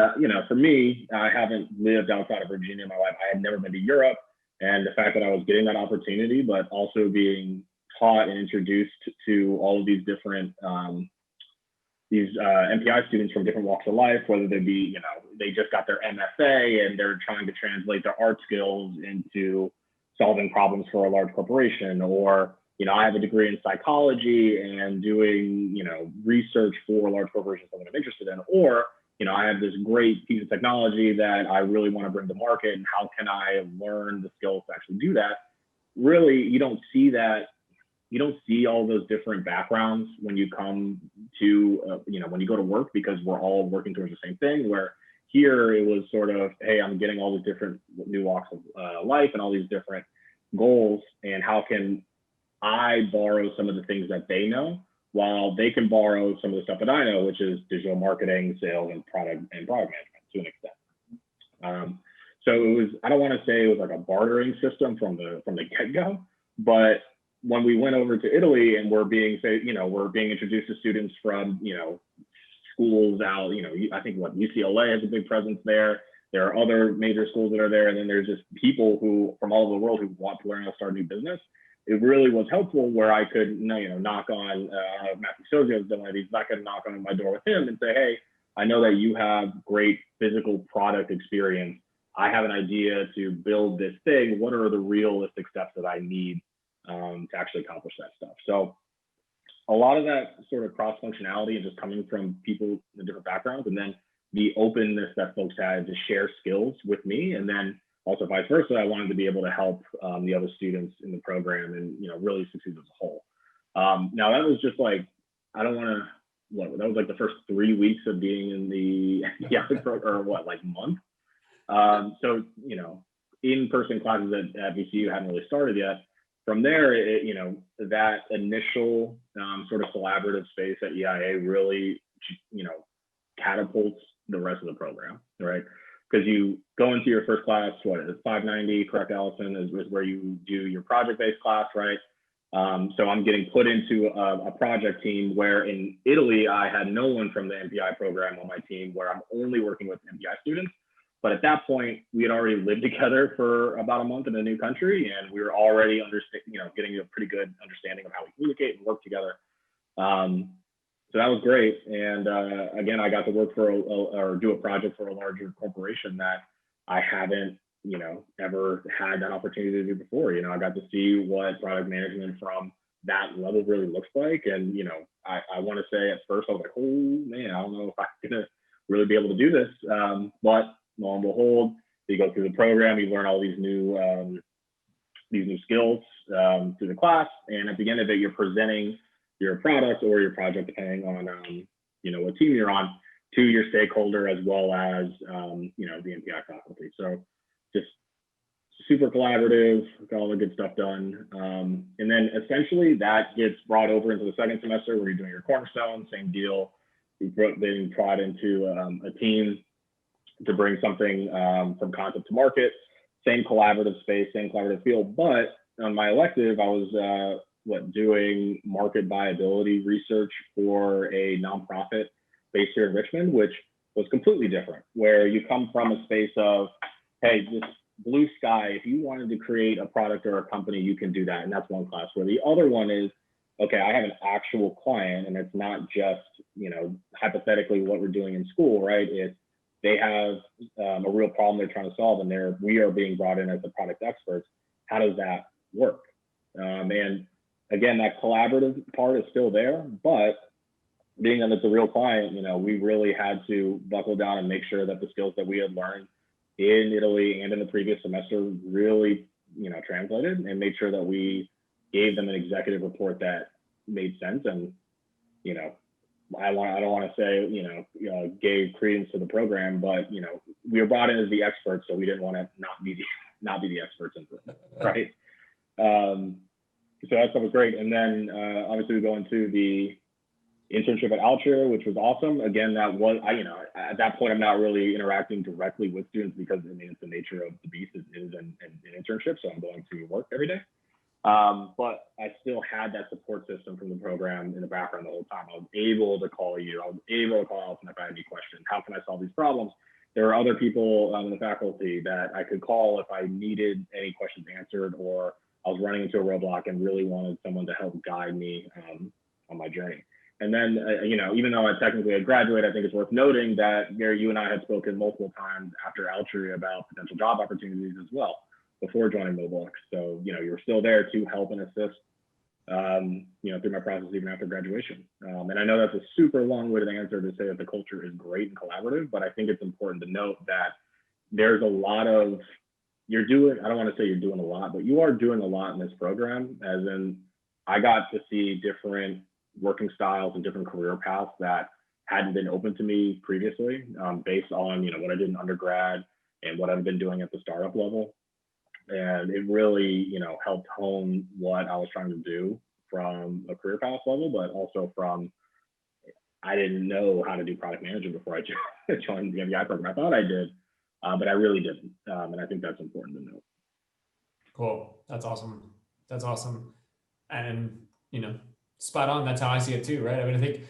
[SPEAKER 3] for me, I haven't lived outside of Virginia in my life. I had never been to Europe. And the fact that I was getting that opportunity, but also being taught and introduced to all of these different MPI students from different walks of life, whether they be, they just got their MFA and they're trying to translate their art skills into solving problems for a large corporation, or, I have a degree in psychology and doing, research for large corporations, something I'm interested in, or, I have this great piece of technology that I really want to bring to market, and how can I learn the skills to actually do that? Really, you don't see that. You don't see all those different backgrounds when you come to, when you go to work, because we're all working towards the same thing. Where here it was sort of, hey, I'm getting all these different new walks of life and all these different goals, and how can I borrow some of the things that they know, while they can borrow some of the stuff that I know, which is digital marketing, sales, and product management to an extent. So it was, I don't want to say it was like a bartering system from the get-go, but when we went over to Italy and we're being introduced to students from, schools out, I think UCLA has a big presence there. There are other major schools that are there. And then there's just people who from all over the world who want to learn how to start a new business. It really was helpful where I could, knock on, Matthew Sozio's done one of these, I could knock on my door with him and say, hey, I know that you have great physical product experience. I have an idea to build this thing. What are the realistic steps that I need to actually accomplish that stuff? So a lot of that sort of cross-functionality and just coming from people in different backgrounds, and then the openness that folks had to share skills with me, and then also vice versa, I wanted to be able to help the other students in the program and really succeed as a whole. Now that was just like, I don't want to that was like the first 3 weeks of being in the or what, like month. So, you know, in-person classes at VCU hadn't really started yet. From there, you know, that initial sort of collaborative space at EIA really, you know, catapults the rest of the program, right? Because you go into your first class, what is it, 590, correct, Allison, is where you do your project-based class, right? So I'm getting put into a project team where in Italy, I had no one from the MPI program on my team, where I'm only working with MPI students. But at that point, we had already lived together for about a month in a new country, and we were already getting a pretty good understanding of how we communicate and work together. So that was great. And again, I got to work for or do a project for a larger corporation that I haven't, you know, ever had that opportunity to do before. You know, I got to see what product management from that level really looks like. And, you know, I want to say at first I was like, oh man, I don't know if I'm gonna really be able to do this. But lo and behold, you go through the program, you learn all these new skills through the class, and at the end of it, you're presenting your product or your project, depending on you know, what team you're on, to your stakeholder as well as you know, the MPI faculty. So just super collaborative, got all the good stuff done, and then essentially that gets brought over into the second semester where you're doing your cornerstone. Same deal. You've been brought into a team to bring something from concept to market. Same collaborative space, same collaborative field. But on my elective, I was doing market viability research for a nonprofit based here in Richmond, which was completely different, where you come from a space of, hey, this blue sky, if you wanted to create a product or a company, you can do that. And that's one class. Where the other one is, okay, I have an actual client, and it's not just, you know, hypothetically what we're doing in school, right? They have a real problem they're trying to solve, and we are being brought in as the product experts. How does that work? And again, that collaborative part is still there, but being that it's a real client, you know, we really had to buckle down and make sure that the skills that we had learned in Italy and in the previous semester really, you know, translated, and made sure that we gave them an executive report that made sense. And, you know, I don't want to say, you know, gave credence to the program, but, you know, we were brought in as the experts, so we didn't want to not be the experts in it, right? So that stuff was great. And then obviously we go into the internship at Altria, which was awesome. Again, that was, you know, at that point, I'm not really interacting directly with students because, I mean, it's the nature of the beast is an internship. So I'm going to work every day. But I still had that support system from the program in the background the whole time. I was able to call you. I was able to call Allison if I had any questions. How can I solve these problems? There are other people in the faculty that I could call if I needed any questions answered, or I was running into a roadblock and really wanted someone to help guide me on my journey. And then, you know, even though I technically had graduated, I think it's worth noting that, Gary, you and I had spoken multiple times after Altria about potential job opportunities as well before joining MobileX. So, you know, you were still there to help and assist, you know, through my process even after graduation. And I know that's a super long-winded answer to say that the culture is great and collaborative, but I think it's important to note that there's a lot of, I don't want to say you're doing a lot, but you are doing a lot in this program, as in I got to see different working styles and different career paths that hadn't been open to me previously, based on, you know, what I did in undergrad and what I've been doing at the startup level. And it really, you know, helped hone what I was trying to do from a career path level, but also from, I didn't know how to do product management before I joined the MPI program. I thought I did, but I really didn't. And I think that's important to note.
[SPEAKER 1] Cool. That's awesome. That's awesome. And, you know, spot on. That's how I see it too, right? I mean, I think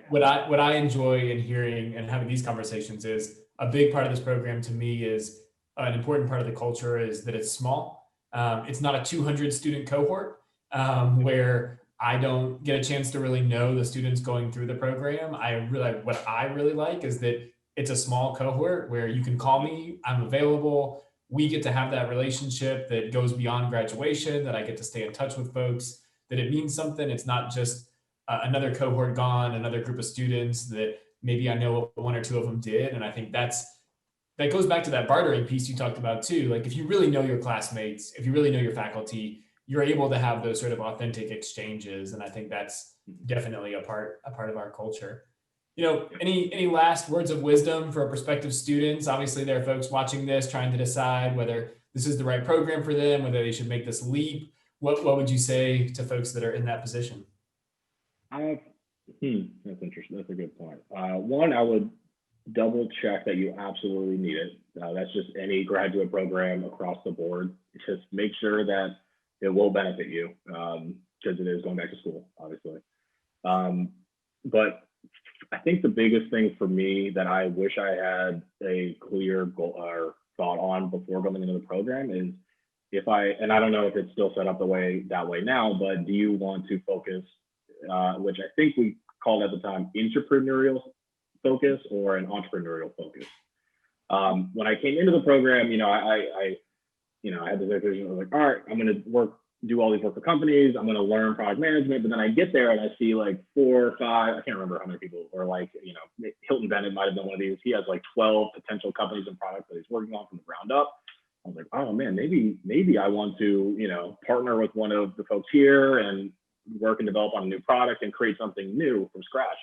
[SPEAKER 1] what I enjoy in hearing and having these conversations is a big part of this program to me is an important part of the culture is that it's small. It's not a 200 student cohort where I don't get a chance to really know the students going through the program. What I really like is that it's a small cohort where you can call me, I'm available. We get to have that relationship that goes beyond graduation, that I get to stay in touch with folks, that it means something. It's not just another cohort gone, another group of students that maybe I know what one or two of them did. And I think that goes back to that bartering piece you talked about too. Like if you really know your classmates, if you really know your faculty, you're able to have those sort of authentic exchanges. And I think that's definitely a part of our culture. Any last words of wisdom for prospective students? Obviously, there are folks watching this trying to decide whether this is the right program for them, whether they should make this leap. What would you say to folks that are in that position?
[SPEAKER 3] That's interesting. That's a good point. One, I would double check that you absolutely need it. That's just any graduate program across the board. Just make sure that it will benefit you, because it is going back to school, obviously. But I think the biggest thing for me that I wish I had a clear goal or thought on before going into the program is and I don't know if it's still set up that way now, but do you want to focus, which I think we called at the time entrepreneurial focus or an entrepreneurial focus. When I came into the program, I had this vision. I was like, all right, I'm going to do all these work for companies. I'm going to learn product management. But then I get there and I see like 4 or 5, I can't remember how many people, or like, Hilton Bennett might have been one of these. He has like 12 potential companies and products that he's working on from the ground up. I was like, oh man, maybe I want to, partner with one of the folks here and work and develop on a new product and create something new from scratch.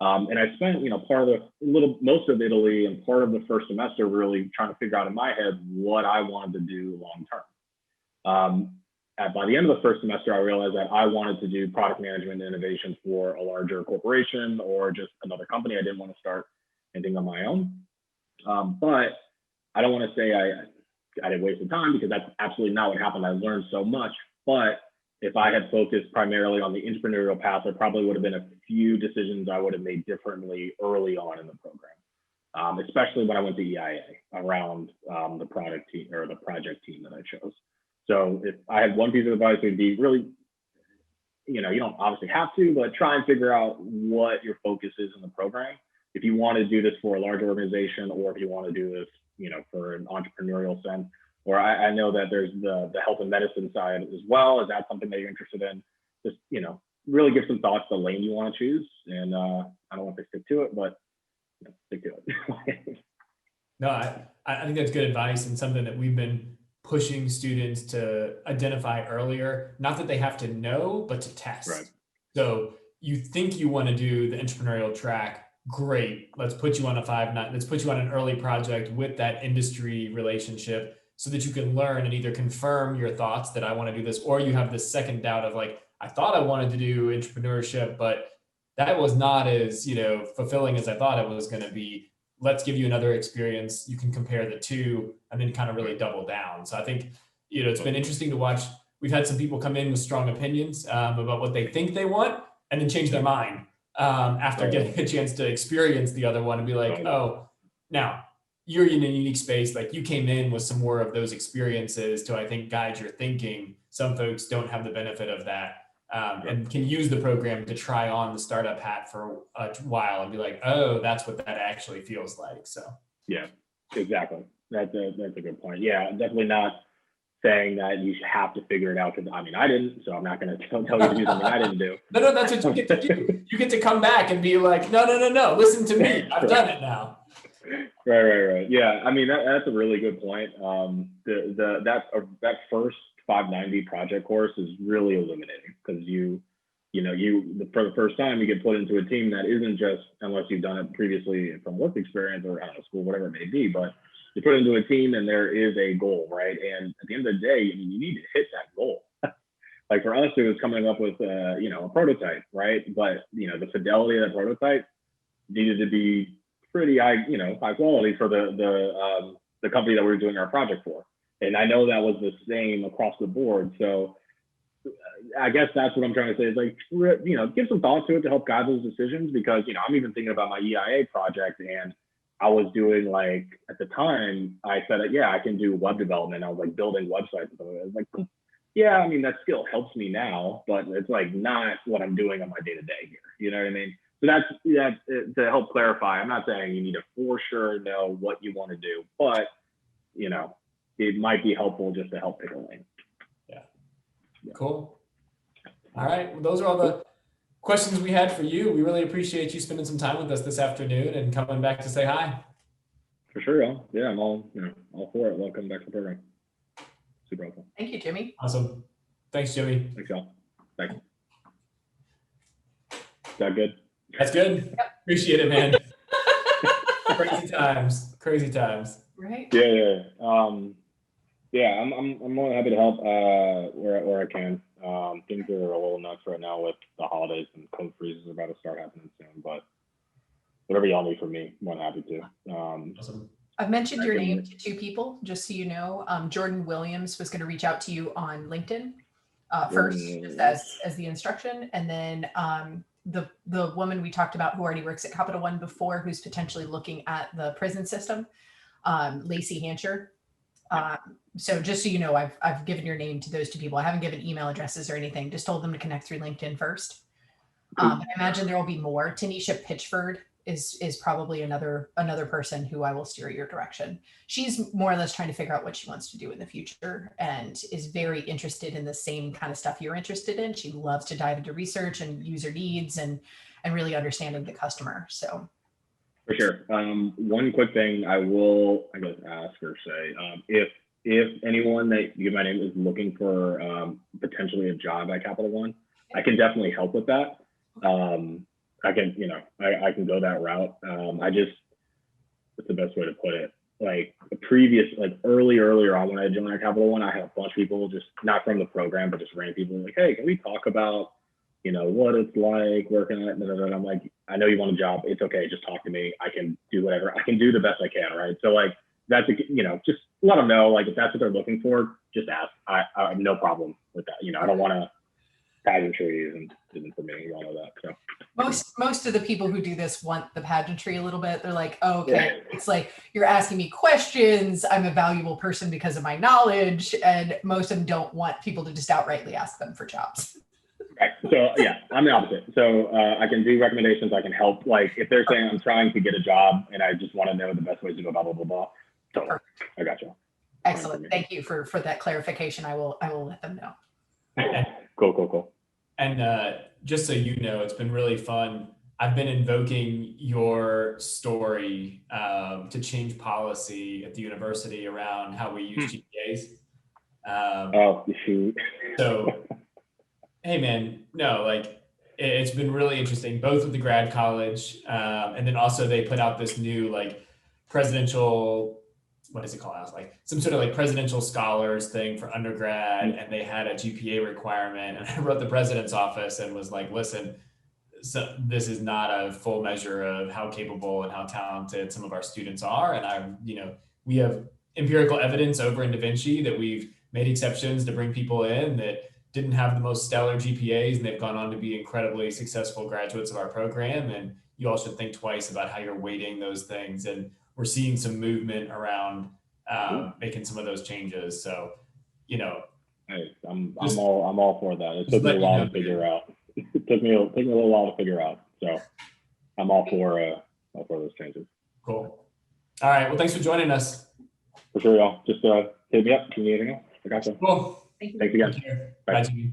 [SPEAKER 3] And I spent, most of Italy and part of the first semester really trying to figure out in my head what I wanted to do long term. By the end of the first semester, I realized that I wanted to do product management and innovation for a larger corporation or just another company. I didn't want to start anything on my own. But I don't want to say I didn't waste the time, because that's absolutely not what happened. I learned so much. But if I had focused primarily on the entrepreneurial path, there probably would have been a few decisions I would have made differently early on in the program, especially when I went to EIA around the product team or the project team that I chose. So if I had one piece of advice, it would be really, you don't obviously have to, but try and figure out what your focus is in the program. If you want to do this for a large organization, or if you want to do this, for an entrepreneurial sense, or I know that there's the health and medicine side as well. Is that something that you're interested in? Just, really give some thoughts to the lane you want to choose. And I don't want to stick to it, but stick to it.
[SPEAKER 1] No, I think that's good advice, and something that we've been pushing students to identify earlier. Not that they have to know, but to test.
[SPEAKER 3] Right.
[SPEAKER 1] So you think you want to do the entrepreneurial track. Great. Let's put you on let's put you on an early project with that industry relationship, so that you can learn and either confirm your thoughts that I want to do this, or you have this second doubt of like, I thought I wanted to do entrepreneurship, but that was not as, fulfilling as I thought it was going to be. Let's give you another experience. You can compare the two and then kind of really double down. So I think, it's been interesting to watch. We've had some people come in with strong opinions about what they think they want, and then change their mind after getting a chance to experience the other one and be like, oh, now you're in a unique space. Like, you came in with some more of those experiences to, I think, guide your thinking. Some folks don't have the benefit of that. And can use the program to try on the startup hat for a while and be like, oh, that's what that actually feels like. So
[SPEAKER 3] yeah, exactly. That's a good point. Yeah, definitely not saying that you have to figure it out, because I didn't, so I'm not going to tell you to do something I didn't do.
[SPEAKER 1] No, that's what you get to do. You get to come back and be like, no, listen to me. I've done it now.
[SPEAKER 3] Right. Yeah, that's a really good point. That first 590 project course is really illuminating, because for the first time you get put into a team that isn't just, unless you've done it previously from work experience or school, whatever it may be, but you put into a team and there is a goal, right? And at the end of the day, you need to hit that goal. Like for us, it was coming up with a prototype, right? But the fidelity of that prototype needed to be pretty high quality for the company that we were doing our project for. And I know that was the same across the board. So I guess that's what I'm trying to say is, like, give some thought to it to help guide those decisions, because, I'm even thinking about my EIA project, and I was doing, like, at the time I said, yeah, I can do web development. I was like building websites. I was like, yeah, that skill helps me now, but it's like not what I'm doing on my day-to-day here. You know what I mean? So that's to help clarify. I'm not saying you need to for sure know what you want to do, but, it might be helpful just to help pick a lane.
[SPEAKER 1] Yeah. Cool. All right. Well, those are all the questions we had for you. We really appreciate you spending some time with us this afternoon and coming back to say hi.
[SPEAKER 3] For sure. Yeah, I'm all for it. Welcome back to the program. Super helpful.
[SPEAKER 2] Thank you, Jimmy.
[SPEAKER 1] Awesome. Thanks, Jimmy.
[SPEAKER 3] Thanks, y'all. Thanks. that good?
[SPEAKER 1] That's good.
[SPEAKER 2] Yep.
[SPEAKER 1] Appreciate it, man. Crazy times. Crazy times.
[SPEAKER 2] Right.
[SPEAKER 3] Yeah. Yeah, I'm more than happy to help where I can. Things are a little nuts right now with the holidays, and code freezes are about to start happening soon. But whatever y'all need from me, more than happy to.
[SPEAKER 1] Awesome.
[SPEAKER 2] I've mentioned your name to 2 people, just so you know. Jordan Williams was going to reach out to you on LinkedIn first, just as the instruction, and then the woman we talked about who already works at Capital One before, who's potentially looking at the prison system, Lacey Hancher. So just so you know, I've given your name to those 2 people. I haven't given email addresses or anything. Just told them to connect through LinkedIn first. I imagine there will be more. Tanisha Pitchford is probably another person who I will steer your direction. She's more or less trying to figure out what she wants to do in the future and is very interested in the same kind of stuff you're interested in. She loves to dive into research and user needs and really understanding the customer. So
[SPEAKER 3] for sure. One quick thing I guess ask or say, if anyone that you give my name is looking for potentially a job at Capital One, I can definitely help with that. I can, I can go that route. What's the best way to put it? Like earlier on when I joined at Capital One, I had a bunch of people, just not from the program, but just random people like, hey, can we talk about, what it's like working at, and I'm like, I know you want a job. It's okay. Just talk to me. I can do whatever. I can do the best I can. Right. So like, that's, just let them know, like, if that's what they're looking for, just ask. I have no problem with that. I don't want to pageantry isn't for me, all of that. So
[SPEAKER 2] most of the people who do this want the pageantry a little bit. They're like, oh, okay, yeah. It's like you're asking me questions. I'm a valuable person because of my knowledge, and most of them don't want people to just outrightly ask them for jobs.
[SPEAKER 3] Right. So yeah, I'm the opposite. So I can do recommendations. I can help. Like if they're saying I'm trying to get a job and I just want to know the best ways to go, blah blah blah blah. So I got you.
[SPEAKER 2] Excellent. Thank you for that clarification. I will let them know.
[SPEAKER 3] Cool.
[SPEAKER 1] And just so you know, it's been really fun. I've been invoking your story to change policy at the university around how we use GPAs.
[SPEAKER 3] Oh, shoot.
[SPEAKER 1] So, hey man, no, like it's been really interesting, both with the grad college and then also they put out this new like presidential, what is it called? Like some sort of like presidential scholars thing for undergrad, and they had a GPA requirement. And I wrote the president's office and was like, listen, so this is not a full measure of how capable and how talented some of our students are. And we have empirical evidence over in DaVinci that we've made exceptions to bring people in that didn't have the most stellar GPAs, and they've gone on to be incredibly successful graduates of our program. And you all should think twice about how you're weighting those things. And we're seeing some movement around making some of those changes. So,
[SPEAKER 3] hey, I'm all for that. It took me a while to figure out. It took me a little while to figure out. So I'm all for those changes.
[SPEAKER 1] Cool. All right. Well, thanks for joining us.
[SPEAKER 3] For sure, y'all. Just hit me up if you need anything else. I got you.
[SPEAKER 1] Cool.
[SPEAKER 2] Thank you.
[SPEAKER 3] Thanks again.
[SPEAKER 1] Bye,
[SPEAKER 3] Bye.
[SPEAKER 1] Jimmy.